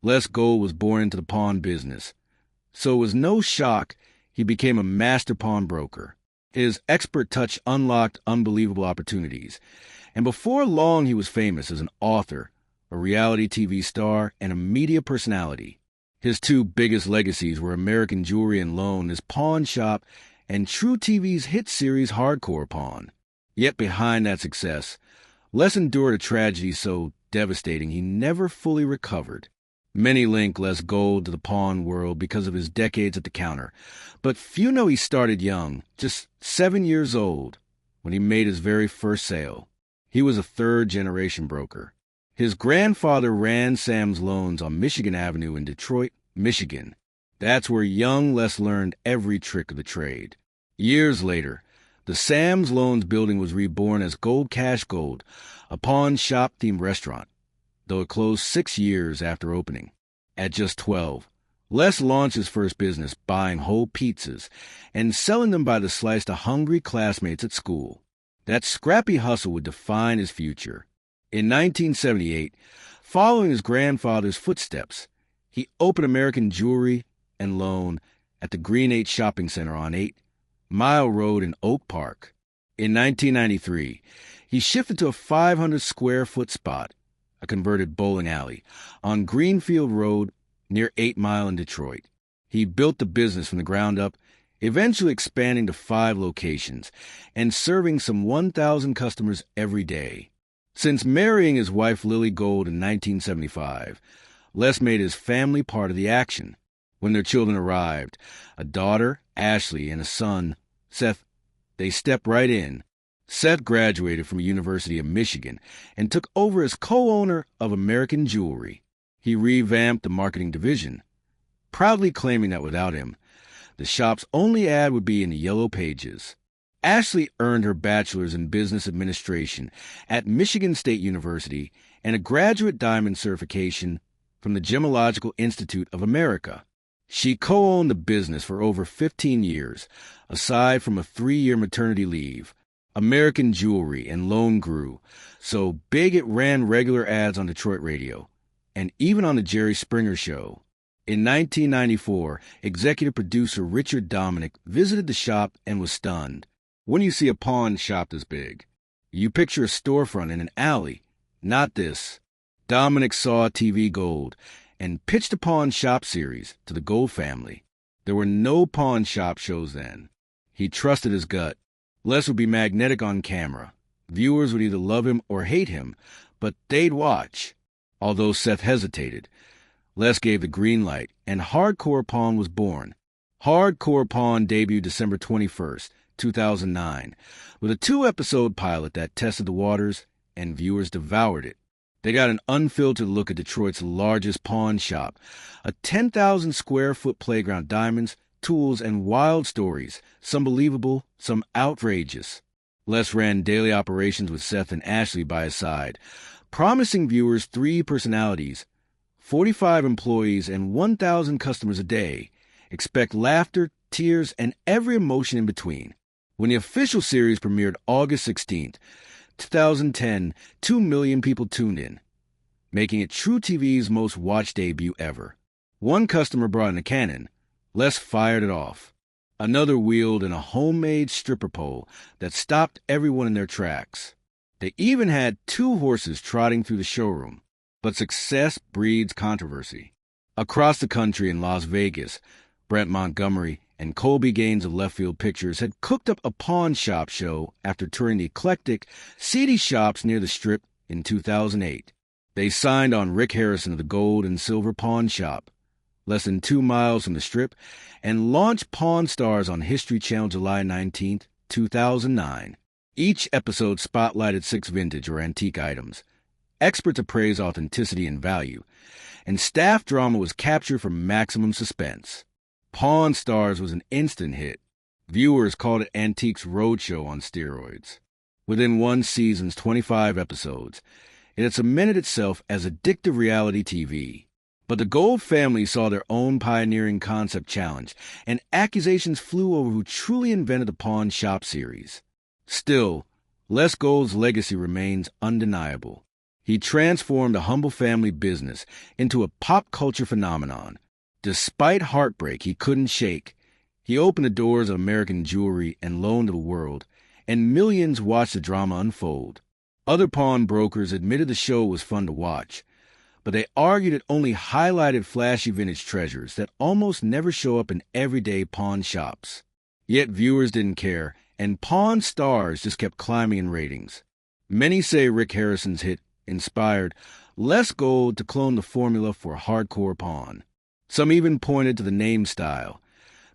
Les Gold was born into the pawn business, so it was no shock he became a master pawnbroker. His expert touch unlocked unbelievable opportunities, and before long he was famous as an author, a reality TV star, and a media personality. His two biggest legacies were American Jewelry and Loan, his pawn shop, and truTV's hit series Hardcore Pawn. Yet behind that success, Les endured a tragedy so devastating he never fully recovered. Many link Les Gold to the pawn world because of his decades at the counter, but few know he started young, just 7 years old, when he made his very first sale. He was a third-generation broker. His grandfather ran Sam's Loans on Michigan Avenue in Detroit, Michigan. That's where young Les learned every trick of the trade. Years later, the Sam's Loans building was reborn as Gold Cash Gold, a pawn shop-themed restaurant, though it closed 6 years after opening. At just 12, Les launched his first business buying whole pizzas and selling them by the slice to hungry classmates at school. That scrappy hustle would define his future. In 1978, following his grandfather's footsteps, he opened American Jewelry and Loan at the Green 8 Shopping Center on 8 Mile Road in Oak Park. In 1993, he shifted to a 500-square-foot spot, a converted bowling alley, on Greenfield Road near 8 Mile in Detroit. He built the business from the ground up, eventually expanding to 5 locations and serving some 1,000 customers every day. Since marrying his wife Lily Gold in 1975, Les made his family part of the action. When their children arrived, a daughter, Ashley, and a son, Seth, they stepped right in. Seth graduated from the University of Michigan and took over as co-owner of American Jewelry. He revamped the marketing division, proudly claiming that without him, the shop's only ad would be in the yellow pages. Ashley earned her bachelor's in business administration at Michigan State University and a graduate diamond certification from the Gemological Institute of America. She co-owned the business for over 15 years, aside from a 3-year maternity leave. American Jewelry and Loan grew so big it ran regular ads on Detroit radio, and even on the Jerry Springer Show. In 1994, executive producer Richard Dominic visited the shop and was stunned. When you see a pawn shop this big, you picture a storefront in an alley. Not this. Dominic saw TV Gold and pitched a pawn shop series to the Gold family. There were no pawn shop shows then. He trusted his gut. Les would be magnetic on camera. Viewers would either love him or hate him, but they'd watch. Although Seth hesitated, Les gave the green light, and Hardcore Pawn was born. Hardcore Pawn debuted December 21st, 2009, with a 2-episode pilot that tested the waters, and viewers devoured it. They got an unfiltered look at Detroit's largest pawn shop, a 10,000-square-foot playground, diamonds, tools, and wild stories, some believable, some outrageous. Les ran daily operations with Seth and Ashley by his side, promising viewers 3 personalities, 45 employees, and 1,000 customers a day. Expect laughter, tears, and every emotion in between. When the official series premiered August 16th, 2010, 2 million people tuned in, making it truTV's most watched debut ever. One customer brought in a cannon. Les fired it off. Another wheeled in a homemade stripper pole that stopped everyone in their tracks. They even had 2 horses trotting through the showroom. But success breeds controversy. Across the country in Las Vegas, Brent Montgomery and Colby Gaines of Left Field Pictures had cooked up a pawn shop show after touring the eclectic, seedy shops near the Strip in 2008. They signed on Rick Harrison of the Gold and Silver Pawn Shop, less than 2 miles from the Strip, and launched Pawn Stars on History Channel July 19, 2009. Each episode spotlighted 6 vintage or antique items. Experts appraised authenticity and value, and staff drama was captured for maximum suspense. Pawn Stars was an instant hit. Viewers called it Antiques Roadshow on steroids. Within one season's 25 episodes, it had cemented itself as addictive reality TV. But the Gold family saw their own pioneering concept challenged, and accusations flew over who truly invented the Pawn Shop series. Still, Les Gold's legacy remains undeniable. He transformed a humble family business into a pop culture phenomenon. Despite heartbreak he couldn't shake, he opened the doors of American jewelry and loan to the world, and millions watched the drama unfold. Other pawnbrokers admitted the show was fun to watch, but they argued it only highlighted flashy vintage treasures that almost never show up in everyday pawn shops. Yet viewers didn't care, and Pawn Stars just kept climbing in ratings. Many say Rick Harrison's hit inspired less gold to clone the formula for hardcore pawn. Some even pointed to the name style,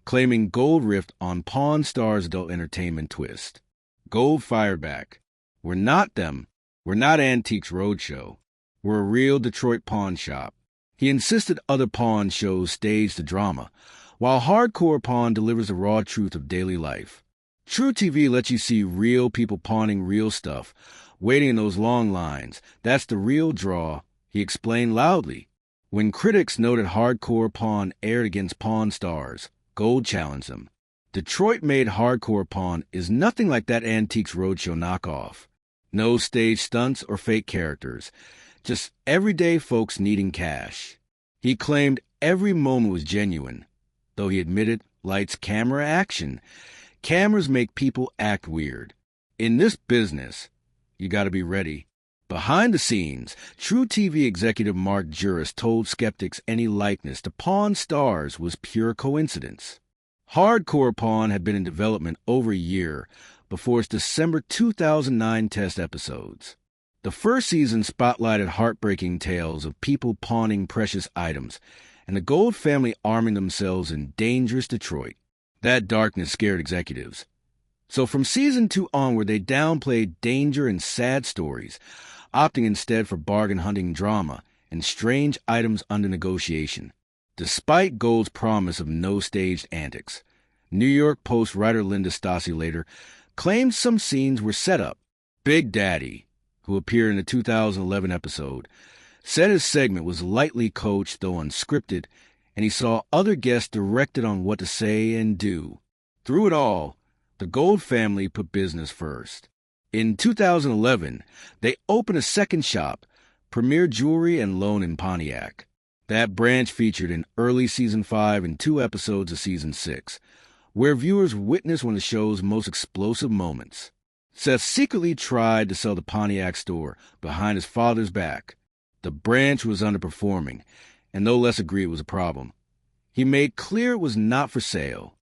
claiming Gold riffed on Pawn Stars' adult entertainment twist. Gold fired back. "We're not them. We're not Antiques Roadshow. We're a real Detroit pawn shop." He insisted other pawn shows stage the drama, while Hardcore Pawn delivers the raw truth of daily life. truTV lets you see real people pawning real stuff, waiting in those long lines. That's the real draw, he explained loudly. When critics noted Hardcore Pawn aired against Pawn Stars, Gold challenged them. Detroit-made Hardcore Pawn is nothing like that Antiques Roadshow knockoff. No stage stunts or fake characters, just everyday folks needing cash. He claimed every moment was genuine, though he admitted lights, camera, action. Cameras make people act weird. In this business, you gotta be ready. Behind the scenes, truTV executive Mark Juris told skeptics any likeness to Pawn Stars was pure coincidence. Hardcore Pawn had been in development over a year before its December 2009 test episodes. The first season spotlighted heartbreaking tales of people pawning precious items and the Gold family arming themselves in dangerous Detroit. That darkness scared executives. So from season 2 onward, they downplayed danger and sad stories, opting instead for bargain-hunting drama and strange items under negotiation. Despite Gold's promise of no staged antics, New York Post writer Linda Stassi later claimed some scenes were set up. Big Daddy, who appeared in the 2011 episode, said his segment was lightly coached, though unscripted, and he saw other guests directed on what to say and do. Through it all, the Gold family put business first. In 2011, they opened a second shop, Premier Jewelry and Loan in Pontiac. That branch featured in early Season 5 and 2 episodes of Season 6, where viewers witnessed one of the show's most explosive moments. Seth secretly tried to sell the Pontiac store behind his father's back. The branch was underperforming, and no less agreed it was a problem. He made clear it was not for sale.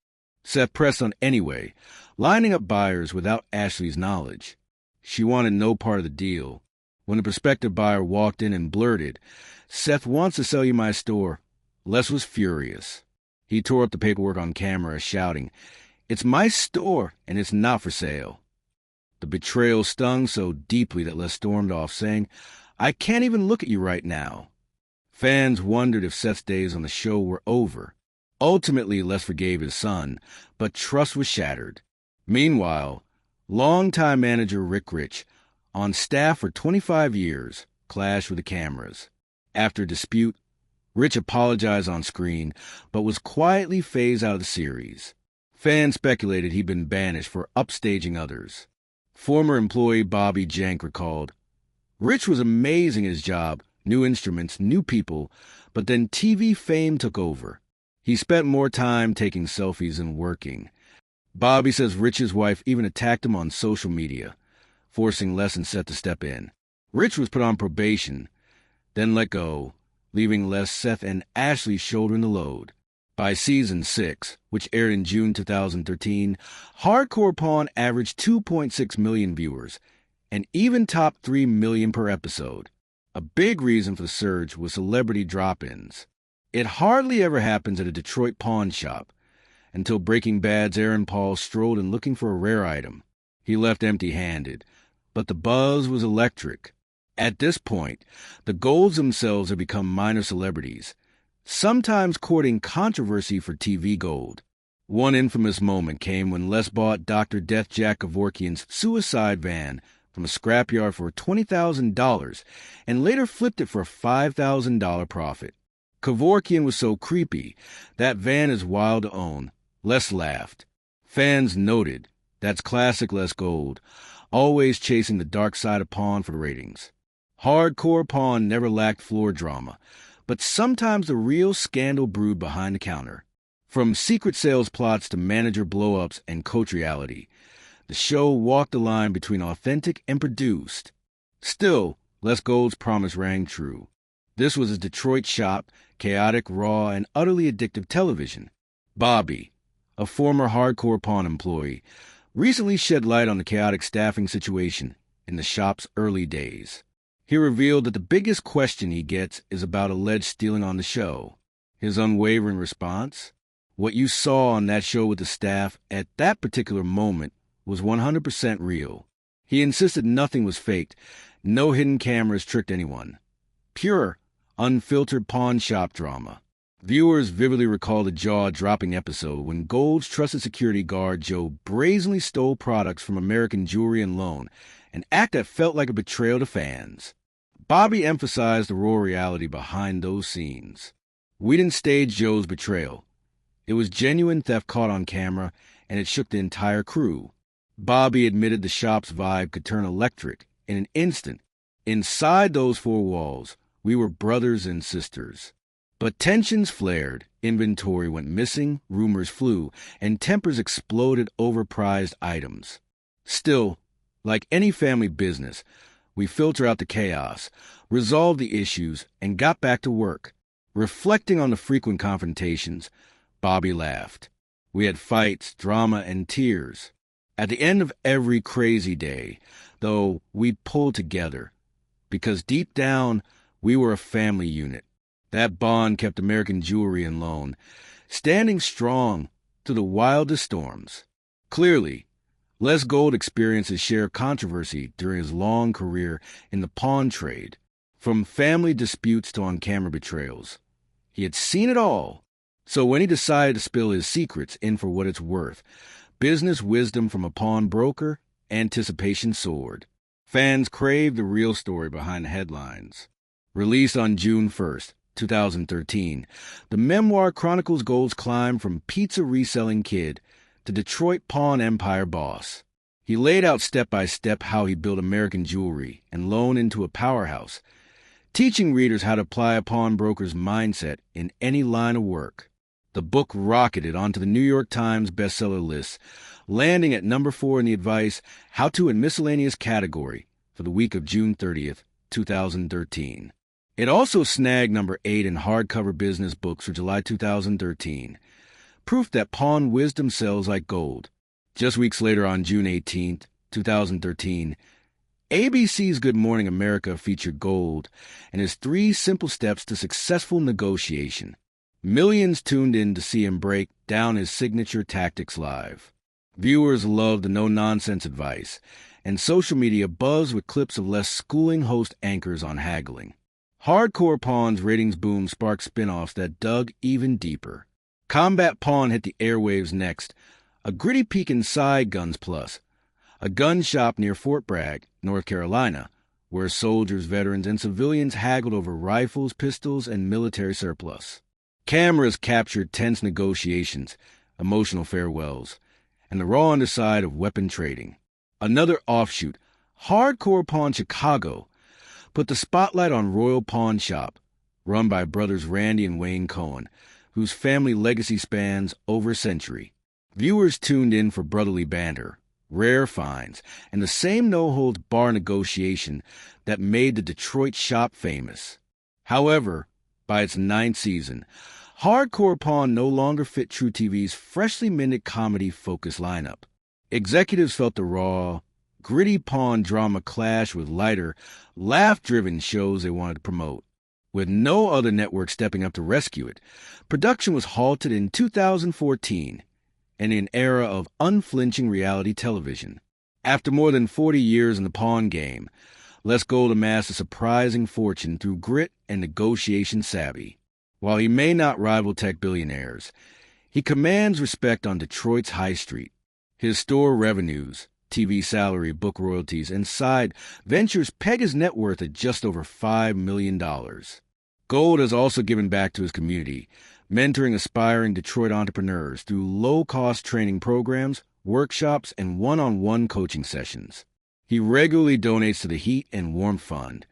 Seth pressed on anyway, lining up buyers without Ashley's knowledge. She wanted no part of the deal. When the prospective buyer walked in and blurted, "Seth wants to sell you my store," Les was furious. He tore up the paperwork on camera, shouting, "It's my store, and it's not for sale." The betrayal stung so deeply that Les stormed off, saying, "I can't even look at you right now." Fans wondered if Seth's days on the show were over. Ultimately, Les forgave his son, but trust was shattered. Meanwhile, longtime manager Rick Rich, on staff for 25 years, clashed with the cameras. After a dispute, Rich apologized on screen, but was quietly phased out of the series. Fans speculated he'd been banished for upstaging others. Former employee Bobby Jank recalled, "Rich was amazing at his job, new instruments, new people, but then TV fame took over. He spent more time taking selfies than working." Bobby says Rich's wife even attacked him on social media, forcing Les and Seth to step in. Rich was put on probation, then let go, leaving Les, Seth, and Ashley shouldering the load. By Season 6, which aired in June 2013, Hardcore Pawn averaged 2.6 million viewers, and even topped 3 million per episode. A big reason for the surge was celebrity drop-ins. It hardly ever happens at a Detroit pawn shop, until Breaking Bad's Aaron Paul strolled in looking for a rare item. He left empty-handed, but the buzz was electric. At this point, the Golds themselves have become minor celebrities, sometimes courting controversy for TV gold. One infamous moment came when Les bought Dr. Death Jack Kevorkian's suicide van from a scrapyard for $20,000 and later flipped it for a $5,000 profit. Kevorkian was so creepy, that van is wild to own. Les laughed. Fans noted, that's classic Les Gold, always chasing the dark side of pawn for the ratings. Hardcore pawn never lacked floor drama, but sometimes the real scandal brewed behind the counter. From secret sales plots to manager blow-ups and coach reality, the show walked the line between authentic and produced. Still, Les Gold's promise rang true. This was a Detroit shop, chaotic, raw, and utterly addictive television. Bobby, a former hardcore pawn employee, recently shed light on the chaotic staffing situation in the shop's early days. He revealed that the biggest question he gets is about alleged stealing on the show. His unwavering response? What you saw on that show with the staff at that particular moment was 100% real. He insisted nothing was faked, no hidden cameras tricked anyone. Pure, unfiltered pawn shop drama. Viewers vividly recall the jaw-dropping episode when Gold's trusted security guard Joe brazenly stole products from American Jewelry and Loan, an act that felt like a betrayal to fans. Bobby emphasized the raw reality behind those scenes. We didn't stage Joe's betrayal. It was genuine theft caught on camera, and it shook the entire crew. Bobby admitted the shop's vibe could turn electric in an instant. Inside those four walls, we were brothers and sisters. But tensions flared, inventory went missing, rumors flew, and tempers exploded over prized items. Still, like any family business, we filtered out the chaos, resolved the issues, and got back to work. Reflecting on the frequent confrontations, Bobby laughed. We had fights, drama, and tears. At the end of every crazy day, though, we pulled together, because deep down, we were a family unit. That bond kept American Jewelry and Loan standing strong through the wildest storms. Clearly, Les Gold experienced his share of controversy during his long career in the pawn trade, from family disputes to on-camera betrayals. He had seen it all. So when he decided to spill his secrets in for what it's worth, business wisdom from a pawnbroker, anticipation soared. Fans craved the real story behind the headlines. Released on June 1st, 2013, the memoir chronicles Gold's climb from pizza reselling kid to Detroit pawn empire boss. He laid out step by step how he built American Jewelry and Loan into a powerhouse, teaching readers how to apply a pawnbroker's mindset in any line of work. The book rocketed onto the New York Times bestseller list, landing at number 4 in the Advice How to and Miscellaneous category for the week of June 30th, 2013. It also snagged number 8 in hardcover business books for July 2013, proof that pawn wisdom sells like gold. Just weeks later, on June 18th, 2013, ABC's Good Morning America featured Gold and his 3 simple steps to successful negotiation. Millions tuned in to see him break down his signature tactics live. Viewers loved the no-nonsense advice, and social media buzzed with clips of less schooling host anchors on haggling. Hardcore Pawn's ratings boom sparked spin-offs that dug even deeper. Combat Pawn hit the airwaves next, a gritty peek inside Guns Plus, a gun shop near Fort Bragg, North Carolina, where soldiers, veterans, and civilians haggled over rifles, pistols, and military surplus. Cameras captured tense negotiations, emotional farewells, and the raw underside of weapon trading. Another offshoot, Hardcore Pawn Chicago, put the spotlight on Royal Pawn Shop, run by brothers Randy and Wayne Cohen, whose family legacy spans over a century. Viewers tuned in for brotherly banter, rare finds, and the same no-holds-bar negotiation that made the Detroit shop famous. However, by its 9th season, Hardcore Pawn no longer fit truTV's freshly minted comedy-focused lineup. Executives felt the raw, gritty pawn drama clash with lighter, laugh-driven shows they wanted to promote. With no other network stepping up to rescue it, production was halted in 2014, in an era of unflinching reality television. After more than 40 years in the pawn game, Les Gold amassed a surprising fortune through grit and negotiation savvy. While he may not rival tech billionaires, he commands respect on Detroit's high street. His store revenues, TV salary, book royalties, and side ventures peg his net worth at just over $5 million. Gold has also given back to his community, mentoring aspiring Detroit entrepreneurs through low-cost training programs, workshops, and one-on-one coaching sessions. He regularly donates to the Heat and Warmth Fund,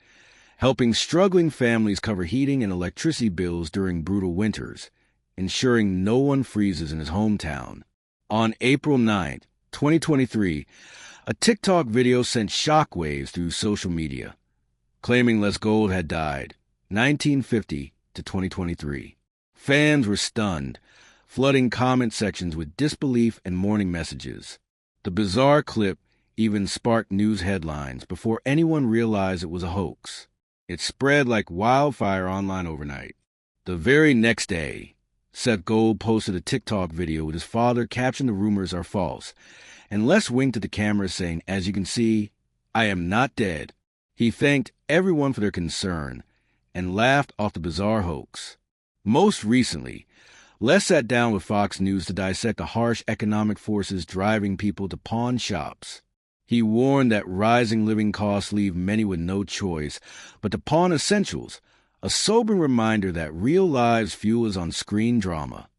helping struggling families cover heating and electricity bills during brutal winters, ensuring no one freezes in his hometown. On April 9, 2023, a TikTok video sent shockwaves through social media, claiming Les Gold had died, 1950 to 2023. Fans were stunned, flooding comment sections with disbelief and mourning messages. The bizarre clip even sparked news headlines before anyone realized it was a hoax. It spread like wildfire online overnight. The very next day, Seth Gold posted a TikTok video with his father captioning the rumors are false, and Les winked at the camera saying, "As you can see, I am not dead." He thanked everyone for their concern and laughed off the bizarre hoax. Most recently, Les sat down with Fox News to dissect the harsh economic forces driving people to pawn shops. He warned that rising living costs leave many with no choice but to pawn essentials, a sobering reminder that real lives fuel is on-screen drama.